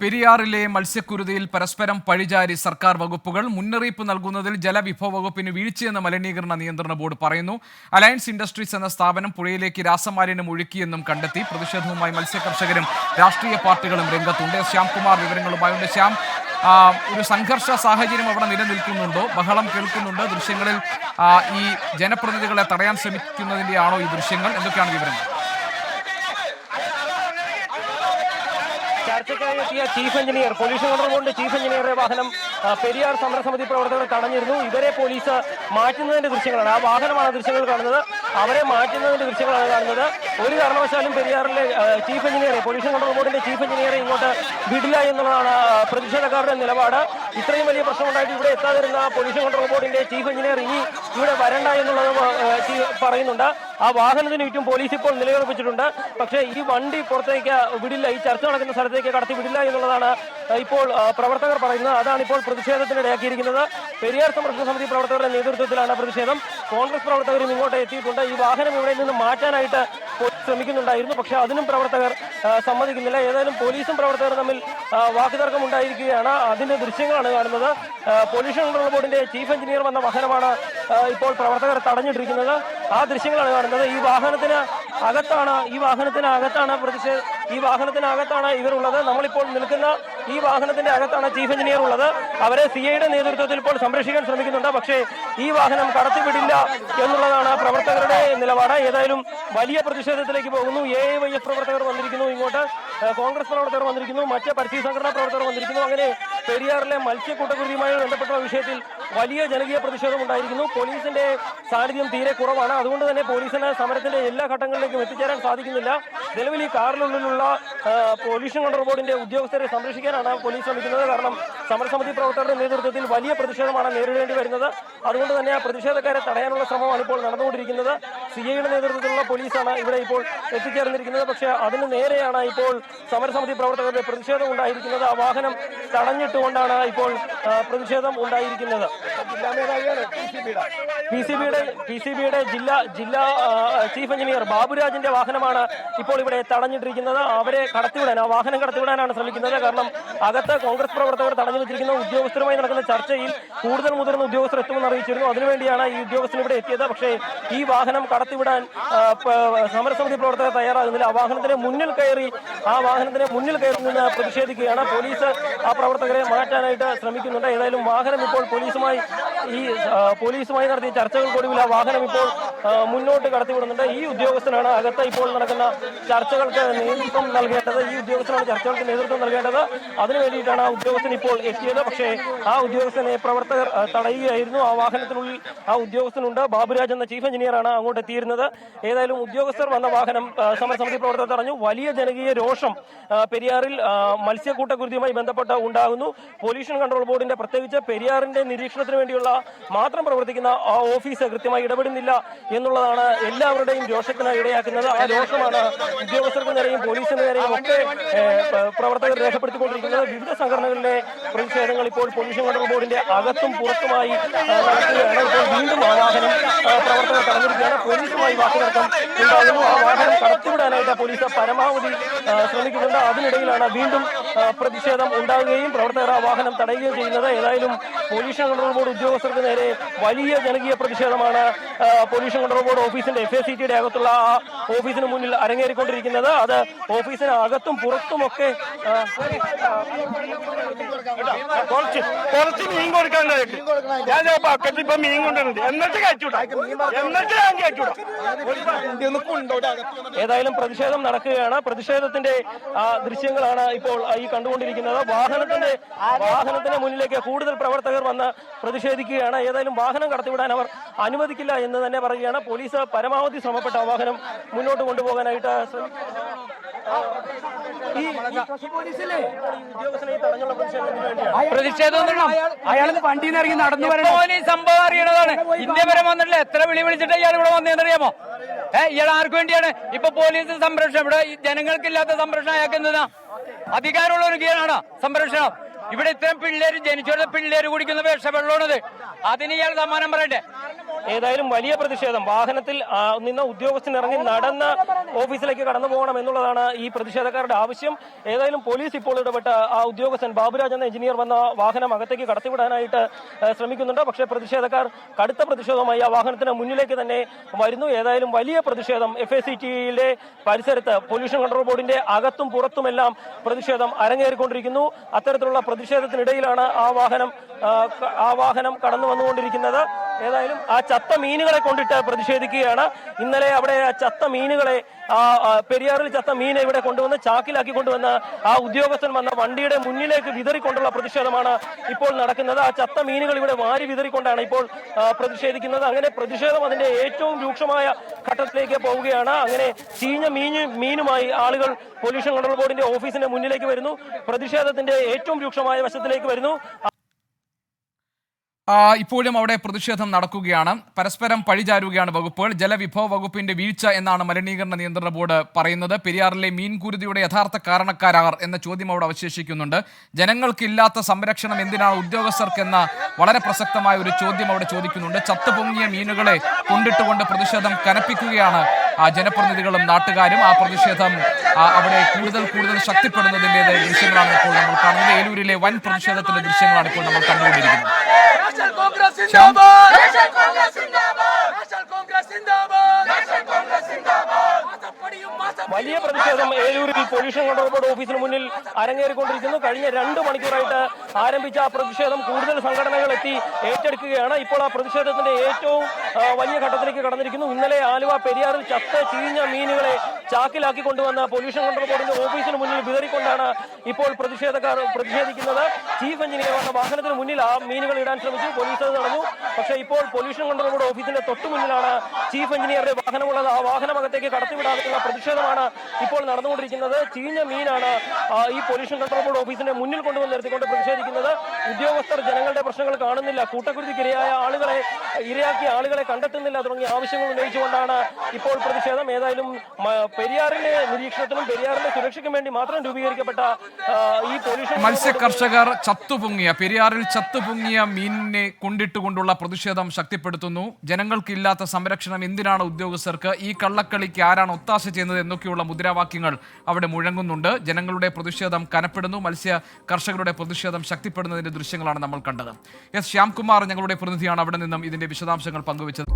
പെരിയാറിലെ മത്സ്യക്കുരുതിയിൽ പരസ്പരം പഴിചാരി സർക്കാർ വകുപ്പുകൾ. മുന്നറിയിപ്പ് നൽകുന്നതിൽ ജലവിഭവ വകുപ്പിന് വീഴ്ചയെന്ന് മലിനീകരണ നിയന്ത്രണ ബോർഡ് പറയുന്നു. അലയൻസ് ഇൻഡസ്ട്രീസ് എന്ന സ്ഥാപനം പുഴയിലേക്ക് രാസമാലിന്യം ഒഴുക്കിയെന്നും കണ്ടെത്തി. പ്രതിഷേധവുമായി മത്സ്യകർഷകരും രാഷ്ട്രീയ പാർട്ടികളും രംഗത്തുണ്ട്. ശ്യാംകുമാർ വിവരങ്ങളുമായുണ്ട്. ശ്യാം, ഒരു സംഘർഷ സാഹചര്യം അവിടെ നിലനിൽക്കുന്നുണ്ടോ? ബഹളം കേൾക്കുന്നുണ്ട്. ദൃശ്യങ്ങളിൽ ഈ ജനപ്രതിനിധികളെ തടയാൻ ശ്രമിക്കുന്നതിൻ്റെയാണോ ഈ ദൃശ്യങ്ങൾ? എന്തൊക്കെയാണ് വിവരങ്ങൾ? ചർച്ചയ്ക്കായി എത്തിയ ചീഫ് എഞ്ചിനീയർ, പൊല്യൂഷൻ കൺട്രോൾ ബോർഡിന്റെ ചീഫ് എഞ്ചിനീയറുടെ വാഹനം പെരിയാർ സമരസമിതി പ്രവർത്തകർ തടഞ്ഞിരുന്നു. ഇവരെ പോലീസ് മാറ്റുന്നതിന്റെ ദൃശ്യങ്ങളാണ്, ആ വാഹനമാണ് ദൃശ്യങ്ങൾ കാണുന്നത്. അവരെ മാറ്റുന്നതിന്റെ ദൃശ്യങ്ങളാണ് കാണുന്നത്. ഒരു കാരണവശാലും പെരിയാറിലെ ചീഫ് എഞ്ചിനീയറെ, പൊല്യൂഷൻ കൺട്രോൾ ബോർഡിന്റെ ചീഫ് എഞ്ചിനീയറെ ഇങ്ങോട്ട് വിടില്ല എന്നുള്ളതാണ് പ്രതിഷേധക്കാരുടെ നിലപാട്. ഇത്രയും വലിയ പ്രശ്നമുണ്ടായിട്ട് ഇവിടെ എത്താതിരുന്ന പൊല്യൂഷൻ കൺട്രോൾ ബോർഡിന്റെ ചീഫ് എഞ്ചിനീയർ ഇനി ഇവിടെ വരണ്ട എന്നുള്ളത് പറയുന്നുണ്ട്. ആ വാഹനത്തിന് ചുറ്റും പോലീസ് ഇപ്പോൾ നിലയുറപ്പിച്ചിട്ടുണ്ട്. പക്ഷേ ഈ വണ്ടി പുറത്തേക്ക് വിടില്ല, ഈ ചർച്ച നടക്കുന്ന സ്ഥലത്തേക്ക് കടത്തി വിടില്ല എന്നുള്ളതാണ് ഇപ്പോൾ പ്രവർത്തകർ പറയുന്നത്. അതാണ് ഇപ്പോൾ പ്രതിഷേധത്തിനിടയാക്കിയിരിക്കുന്നത്. പെരിയാർ സംരക്ഷണ സമിതി പ്രവർത്തകരുടെ നേതൃത്വത്തിലാണ് പ്രതിഷേധം. കോൺഗ്രസ് പ്രവർത്തകരും ഇങ്ങോട്ട് എത്തിയിട്ടുണ്ട്. ഈ വാഹനം ഇവിടെ നിന്ന് മാറ്റാനായിട്ട് ശ്രമിക്കുന്നുണ്ടായിരുന്നു, പക്ഷെ അതിനും പ്രവർത്തകർ സമ്മതിക്കുന്നില്ല. ഏതായാലും പോലീസും പ്രവർത്തകരും തമ്മിൽ വാക്കുതർക്കം ഉണ്ടായിരിക്കുകയാണ്. അതിന്റെ ദൃശ്യങ്ങളാണ് കാണുന്നത്. പൊല്യൂഷൻ കൺട്രോൾ ബോർഡിന്റെ ചീഫ് എഞ്ചിനീയർ വന്ന വാഹനമാണ് ഇപ്പോൾ പ്രവർത്തകർ തടഞ്ഞിട്ടിരിക്കുന്നത്. ആ ദൃശ്യങ്ങളാണ് കാണുന്നത്. ഈ വാഹനത്തിനകത്താണ് ഇവരുള്ളത്. നമ്മളിപ്പോൾ നിൽക്കുന്ന ഈ വാഹനത്തിന്റെ അകത്താണ് ചീഫ് എഞ്ചിനീയർ ഉള്ളത്. അവരെ സിഐയുടെ നേതൃത്വത്തിൽ ഇപ്പോൾ സംരക്ഷിക്കാൻ ശ്രമിക്കുന്നുണ്ട്. പക്ഷേ ഈ വാഹനം കടത്തിവിടില്ല എന്നുള്ളതാണ് പ്രവർത്തകരുടെ നിലപാട്. ഏതായാലും വലിയ പ്രതിഷേധത്തിലേക്ക് പോകുന്നു. AIYF പ്രവർത്തകർ വന്നിരിക്കുന്നു, ഇങ്ങോട്ട് കോൺഗ്രസ് പ്രവർത്തകർ വന്നിരിക്കുന്നു, മറ്റ് പരിസ്ഥിതി സംഘടനാ പ്രവർത്തകർ വന്നിരിക്കുന്നു. അങ്ങനെ പെരിയാറിലെ മത്സ്യക്കൂട്ടക്കുരുതിയുമായി ബന്ധപ്പെട്ട വിഷയത്തിൽ വലിയ ജനകീയ പ്രതിഷേധം ഉണ്ടായിരിക്കുന്നു. പോലീസിന്റെ സാന്നിധ്യം തീരെ കുറവാണ്. അതുകൊണ്ട് തന്നെ പോലീസിന് സമരത്തിന്റെ എല്ലാ ഘട്ടങ്ങളിലേക്കും എത്തിച്ചേരാൻ സാധിക്കുന്നില്ല. നിലവിൽ ഈ കാറിനുള്ളിലുള്ള പൊല്യൂഷൻ കൺട്രോൾ ബോർഡിന്റെ ഉദ്യോഗസ്ഥരെ സംരക്ഷിക്കാനാണ് പോലീസ് ശ്രമിക്കുന്നത്. കാരണം സമരസമിതി പ്രവർത്തകരുടെ നേതൃത്വത്തിൽ വലിയ പ്രതിഷേധമാണ് നേരിടേണ്ടി വരുന്നത്. അതുകൊണ്ട് തന്നെ ആ പ്രതിഷേധക്കാരെ തടയാനുള്ള ശ്രമമാണ് ഇപ്പോൾ നടന്നുകൊണ്ടിരിക്കുന്നത്. സിഐയുടെ നേതൃത്വത്തിലുള്ള പോലീസാണ് ഇവിടെ ഇപ്പോൾ എത്തിച്ചേർന്നിരിക്കുന്നത്. പക്ഷേ അതിന് നേരെയാണ് ഇപ്പോൾ സമരസമിതി പ്രവർത്തകരുടെ പ്രതിഷേധം ഉണ്ടായിരിക്കുന്നത്. ആ വാഹനം തടഞ്ഞിട്ടുകൊണ്ടാണ് ഇപ്പോൾ പ്രതിഷേധം ഉണ്ടായിരിക്കുന്നത്. PCBയുടെ ജില്ലാ ചീഫ് എഞ്ചിനീയർ ബാബുരാജിന്റെ വാഹനമാണ് ഇപ്പോൾ ഇവിടെ തടഞ്ഞിട്ടിരിക്കുന്നത്. അവരെ കടത്തിവിടാൻ, ആ വാഹനം കടത്തിവിടാനാണ് ശ്രമിക്കുന്നത്. കാരണം അകത്ത് കോൺഗ്രസ് പ്രവർത്തകർ തടഞ്ഞു വെച്ചിരിക്കുന്ന ഉദ്യോഗസ്ഥരുമായി നടക്കുന്ന ചർച്ചയിൽ കൂടുതൽ മുതിർന്ന ഉദ്യോഗസ്ഥർ എത്തുമെന്ന് അറിയിച്ചിരുന്നു. അതിനുവേണ്ടിയാണ് ഈ ഉദ്യോഗസ്ഥർ ഇവിടെ എത്തിയത്. പക്ഷേ ഈ വാഹനം കടത്തിവിടാൻ സമരസമിതി പ്രവർത്തകർ തയ്യാറാകുന്നില്ല. ആ വാഹനത്തിന് മുന്നിൽ കയറി നിന്ന് പ്രതിഷേധിക്കുകയാണ്. പോലീസ് ആ പ്രവർത്തകരെ മാറ്റാനായിട്ട് ശ്രമിക്കുന്നുണ്ട്. ഏതായാലും വാഹനം ഇപ്പോൾ പോലീസുമായി നടത്തിയ ചർച്ചകൾക്കൊടുവിൽ ആ വാഹനം ഇപ്പോൾ മുന്നോട്ട് കടത്തിവിടുന്നുണ്ട്. ഈ ഉദ്യോഗസ്ഥനാണ് അകത്ത് ഇപ്പോൾ നടക്കുന്ന ചർച്ചകൾക്ക് നേതൃത്വം നൽകേണ്ടത്. അതിനു വേണ്ടിയിട്ടാണ് ആ ഉദ്യോഗസ്ഥൻ ഇപ്പോൾ എത്തിയത്. പക്ഷേ ആ ഉദ്യോഗസ്ഥനെ പ്രവർത്തകർ തടയുകയായിരുന്നു. ആ വാഹനത്തിനുള്ളിൽ ആ ഉദ്യോഗസ്ഥനുണ്ട്. ബാബുരാജ് എന്ന ചീഫ് എഞ്ചിനീയറാണ് അങ്ങോട്ട് എത്തിയിരുന്നത്. ഏതായാലും ഉദ്യോഗസ്ഥർ വന്ന വാഹനം സമരസമിതി പ്രവർത്തകർ തടഞ്ഞു. വലിയ ജനകീയ രോഷം പെരിയാറിൽ മത്സ്യക്കൂട്ടക്കുരുതിയുമായി ബന്ധപ്പെട്ട് ഉണ്ടാകുന്നു. പൊല്യൂഷൻ കൺട്രോൾ ബോർഡിന്റെ, പ്രത്യേകിച്ച് പെരിയാറിന്റെ നിരീക്ഷണത്തിന് വേണ്ടിയുള്ള മാത്രം പ്രവർത്തിക്കുന്ന ആ ഓഫീസ് കൃത്യമായി ഇടപെടുന്നില്ല എന്നുള്ളതാണ് എല്ലാവരുടെയും രോഷത്തിന് ഇടയാക്കുന്നത്. ആ രോഷമാണ് ഉദ്യോഗസ്ഥർക്ക് നേരെയും പോലീസിന് നേരെയും ഒക്കെ പ്രവർത്തകർ രേഖപ്പെടുത്തിക്കൊണ്ടിരിക്കുന്നത്. വിവിധ സംഘടനകളിലെ പ്രതിഷേധങ്ങൾ ഇപ്പോൾ പൊല്യൂഷൻ കൺട്രോൾ ബോർഡിന്റെ അകത്തും പുറത്തുമായി നടക്കുകയാണ്. ഇപ്പോൾ വീണ്ടും ആ വാഹനം പ്രവർത്തകർ തടഞ്ഞിരിക്കുകയാണ്. പോലീസുമായി വാക്കുതർക്കം ഉണ്ടാകുന്നു. ആ വാഹനം കടത്തിവിടാനായിട്ട് പോലീസ് പരമാവധി ശ്രമിക്കുന്നുണ്ട്. അതിനിടയിലാണ് വീണ്ടും പ്രതിഷേധം ഉണ്ടാകുകയും പ്രവർത്തകർ ആ വാഹനം തടയുകയും ചെയ്യുന്നത്. ഏതായാലും പൊല്യൂഷൻ കൺട്രോൾ ബോർഡ് ഉദ്യോഗസ്ഥർക്ക് നേരെ വലിയ ജനകീയ പ്രതിഷേധമാണ് പൊല്യൂഷൻ കൺട്രോൾ ബോർഡ് ഓഫീസിന്റെ FACTയുടെ അകത്തുള്ള ആ ഓഫീസിന് മുന്നിൽ അരങ്ങേറിക്കൊണ്ടിരിക്കുന്നത്. അത് ഓഫീസിന് അകത്തും പുറത്തുമൊക്കെ കുറച്ച് മീൻ കൊടുക്കാനായിട്ട് ഞാൻ ബക്കറ്റ് ഇപ്പൊ മീൻ കൊണ്ടുവരുന്നുണ്ട്. എന്നിട്ട് ഏതായാലും പ്രതിഷേധം നടക്കുകയാണ്. പ്രതിഷേധത്തിന്റെ ദൃശ്യങ്ങളാണ് ഇപ്പോൾ ഈ കണ്ടുകൊണ്ടിരിക്കുന്നത്. വാഹനത്തിന്റെ മുന്നിലേക്ക് കൂടുതൽ പ്രവർത്തകർ വന്ന് പ്രതിഷേധിക്കുകയാണ്. ഏതായാലും വാഹനം കടത്തിവിടാൻ അവർ അനുവദിക്കില്ല എന്ന് തന്നെ പറയുകയാണ്. പോലീസ് പരമാവധി ശ്രമപ്പെട്ട വാഹനം മുന്നോട്ട് കൊണ്ടുപോകാനായിട്ട് പ്രതിഷേധം അയാൾ വണ്ടിയിൽ നിന്ന് ഇറങ്ങി നടന്നു വരണം. സംഭവം അറിയണതാണ്. ഇന്ത്യ വരെ വന്നിട്ടില്ല. എത്ര വിളിച്ചിട്ട് ഇയാൾ ഇവിടെ വന്നതെന്നറിയാമോ? ഇയാൾ ആർക്ക് വേണ്ടിയാണ് ഇപ്പൊ പോലീസ് സംരക്ഷണം? ഇവിടെ ജനങ്ങൾക്കില്ലാത്ത സംരക്ഷണം അയാൾക്ക് എന്തിനാ? അധികാരമുള്ളവർക്കാണ് സംരക്ഷണം. ഇവിടെ ഇത്രയും പിള്ളേര് ജനിച്ചോടെ പിള്ളേര് കുടിക്കുന്ന വിഷവെള്ളമാണത്. അതിന് ഇയാൾ സമ്മാനം പറയട്ടെ. ഏതായാലും വലിയ പ്രതിഷേധം. വാഹനത്തിൽ നിന്ന് ഉദ്യോഗസ്ഥൻ ഇറങ്ങി നടന്ന് ഓഫീസിലേക്ക് കടന്നു പോകണം എന്നുള്ളതാണ് ഈ പ്രതിഷേധക്കാരുടെ ആവശ്യം. ഏതായാലും പോലീസ് ഇപ്പോൾ ഇടപെട്ട് ആ ഉദ്യോഗസ്ഥൻ ബാബുരാജ് എന്ന എഞ്ചിനീയർ വന്ന വാഹനം അകത്തേക്ക് കടത്തിവിടാനായിട്ട് ശ്രമിക്കുന്നുണ്ട്. പക്ഷേ പ്രതിഷേധക്കാർ കടുത്ത പ്രതിഷേധവുമായി ആ വാഹനത്തിന് മുന്നിലേക്ക് തന്നെ വരുന്നു. ഏതായാലും വലിയ പ്രതിഷേധം FACTയിലെ പരിസരത്ത് പൊല്യൂഷൻ കൺട്രോൾ ബോർഡിന്റെ അകത്തും പുറത്തുമെല്ലാം പ്രതിഷേധം അരങ്ങേറിക്കൊണ്ടിരിക്കുന്നു. അത്തരത്തിലുള്ള പ്രതിഷേധത്തിനിടയിലാണ് ആ വാഹനം കടന്നു വന്നുകൊണ്ടിരിക്കുന്നത്. ഏതായാലും ആ ചത്ത മീനുകളെ കൊണ്ടിട്ട് പ്രതിഷേധിക്കുകയാണ്. ഇന്നലെ അവിടെ ആ ചത്ത മീനുകളെ പെരിയാറിൽ ചത്ത മീനെ ഇവിടെ കൊണ്ടുവന്ന് ചാക്കിലാക്കി കൊണ്ടുവന്ന് ആ ഉദ്യോഗസ്ഥൻ വന്ന വണ്ടിയുടെ മുന്നിലേക്ക് വിതറിക്കൊണ്ടുള്ള പ്രതിഷേധമാണ് ഇപ്പോൾ നടക്കുന്നത്. ആ ചത്ത മീനുകൾ ഇവിടെ വാരി വിതറിക്കൊണ്ടാണ് ഇപ്പോൾ പ്രതിഷേധിക്കുന്നത്. അങ്ങനെ പ്രതിഷേധം അതിന്റെ ഏറ്റവും രൂക്ഷമായ ഘട്ടത്തിലേക്ക് പോവുകയാണ്. അങ്ങനെ ചീഞ്ഞ മീനുമായി ആളുകൾ പൊല്യൂഷൻ കൺട്രോൾ ബോർഡിന്റെ ഓഫീസിന്റെ മുന്നിലേക്ക് വരുന്നു. പ്രതിഷേധത്തിന്റെ ഏറ്റവും രൂക്ഷമായ വശത്തിലേക്ക് വരുന്നു. ഇപ്പോഴും അവിടെ പ്രതിഷേധം നടക്കുകയാണ്. പരസ്പരം പഴിചാരുകയാണ് വകുപ്പുകൾ. ജലവിഭവ വകുപ്പിന്റെ വീഴ്ച എന്നാണ് മലിനീകരണ നിയന്ത്രണ ബോർഡ് പറയുന്നത്. പെരിയാറിലെ മീൻകുരുതിയുടെ യഥാർത്ഥ കാരണക്കാരാർ എന്ന ചോദ്യം അവിടെ അവശേഷിക്കുന്നുണ്ട്. ജനങ്ങൾക്കില്ലാത്ത സംരക്ഷണം എന്തിനാണ് ഉദ്യോഗസ്ഥർക്കെന്ന വളരെ പ്രസക്തമായ ഒരു ചോദ്യം അവിടെ ചോദിക്കുന്നുണ്ട്. ചത്തുപൊങ്ങിയ മീനുകളെ കൊണ്ടിട്ടുകൊണ്ട് പ്രതിഷേധം കനപ്പിക്കുകയാണ് ജനപ്രതിനിധികളും നാട്ടുകാരും. ആ പ്രതിഷേധം അവിടെ കൂടുതൽ ശക്തിപ്പെടുന്നതിന്റെ ദൃശ്യങ്ങളാണ് ഇപ്പോൾ നമ്മൾ കാണുന്നത്. ഏലൂരിലെ വൻ പ്രതിഷേധത്തിന്റെ ദൃശ്യങ്ങളാണ് ഇപ്പോൾ നമ്മൾ കണ്ടുകൊണ്ടിരിക്കുന്നത്. വലിയ പ്രതിഷേധം ഏലൂരിൽ പൊല്യൂഷൻ കൺട്രോൾ ബോർഡ് ഓഫീസിന് മുന്നിൽ അരങ്ങേറിക്കൊണ്ടിരിക്കുന്നു. കഴിഞ്ഞ 2 മണിക്കൂറായിട്ട് ആരംഭിച്ച ആ പ്രതിഷേധം കൂടുതൽ സംഘടനകൾ എത്തി ഏറ്റെടുക്കുകയാണ്. ഇപ്പോൾ ആ പ്രതിഷേധത്തിന്റെ ഏറ്റവും വലിയ ഘട്ടത്തിലേക്ക് കടന്നിരിക്കുന്നു. ഇന്നലെ ആലുവ പെരിയാറിൽ ചീഞ്ഞ മീനുകളെ ചാക്കിലാക്കി കൊണ്ടുവന്ന പൊല്യൂഷൻ കൺട്രോൾ ബോർഡിന്റെ ഓഫീസിന് മുന്നിൽ വിതറിക്കൊണ്ടാണ് ഇപ്പോൾ പ്രതിഷേധക്കാർ പ്രതിഷേധിക്കുന്നത്. ചീഫ് എഞ്ചിനീയർ വന്ന വാഹനത്തിന് മുന്നിൽ ആ മീനുകൾ ഇടാൻ ശ്രമിച്ചു. പോലീസ് അത് തടഞ്ഞു. പക്ഷേ ഇപ്പോൾ പൊല്യൂഷൻ കൺട്രോൾ ബോർഡ് ഓഫീസിന്റെ തൊട്ടു മുന്നിലാണ് ചീഫ് എഞ്ചിനീയറുടെ വാഹനമുള്ളത്. ആ വാഹനമകത്തേക്ക് കടത്തിവിടാനുള്ള പ്രതിഷേധമാണ് ഇപ്പോൾ നടന്നുകൊണ്ടിരിക്കുന്നത്. ചീഞ്ഞ മീനാണ് ഈ പൊല്യൂഷൻ കൺട്രോൾ ബോർഡ് ഓഫീസിന്റെ മുന്നിൽ കൊണ്ടുവന്ന് നിർത്തിക്കൊണ്ട് പ്രതിഷേധിക്കുന്നത്. ഉദ്യോഗസ്ഥർ ജനങ്ങളുടെ പ്രശ്നങ്ങൾ കാണുന്നില്ല, കൂട്ടക്കുരുതിക്ക് ഇരയാക്കിയ ആളുകളെ കണ്ടെത്തുന്നില്ല തുടങ്ങിയ ആവശ്യങ്ങൾ ഉന്നയിച്ചുകൊണ്ടാണ് ഇപ്പോൾ പ്രതിഷേധം. ഏതായാലും പെരിയാറിന്റെ നിരീക്ഷണത്തിനും പെരിയാറിന്റെ സുരക്ഷയ്ക്കും വേണ്ടി മാത്രം രൂപീകരിക്കപ്പെട്ട ഈ പൊല്യൂഷൻ മത്സ്യ കർഷകർ പെരിയാറിൽ ചത്തുപൊങ്ങിയ മീനിനെ കൊണ്ടിട്ടുകൊണ്ടുള്ള പ്രതിഷേധം ശക്തിപ്പെടുത്തുന്നു. ജനങ്ങൾക്കില്ലാത്ത സംരക്ഷണം എന്തിനാണ് ഉദ്യോഗസ്ഥർക്ക്? ഈ കള്ളക്കളിക്ക് ആരാണ് ഒത്താശ ചെയ്യുന്നത് എന്നൊക്കെയുള്ള മുദ്രാവാക്യങ്ങൾ അവിടെ മുഴങ്ങുന്നുണ്ട്. ജനങ്ങളുടെ പ്രതിഷേധം കനപ്പെടുന്നു. മത്സ്യ കർഷകരുടെ പ്രതിഷേധം ശക്തിപ്പെടുന്നതിന്റെ ദൃശ്യങ്ങളാണ് നമ്മൾ കണ്ടത്. ശ്യാംകുമാർ ഞങ്ങളുടെ പ്രതിനിധിയാണ് അവിടെ നിന്നും ഇതിന്റെ വിശദാംശങ്ങൾ പങ്കുവച്ചത്.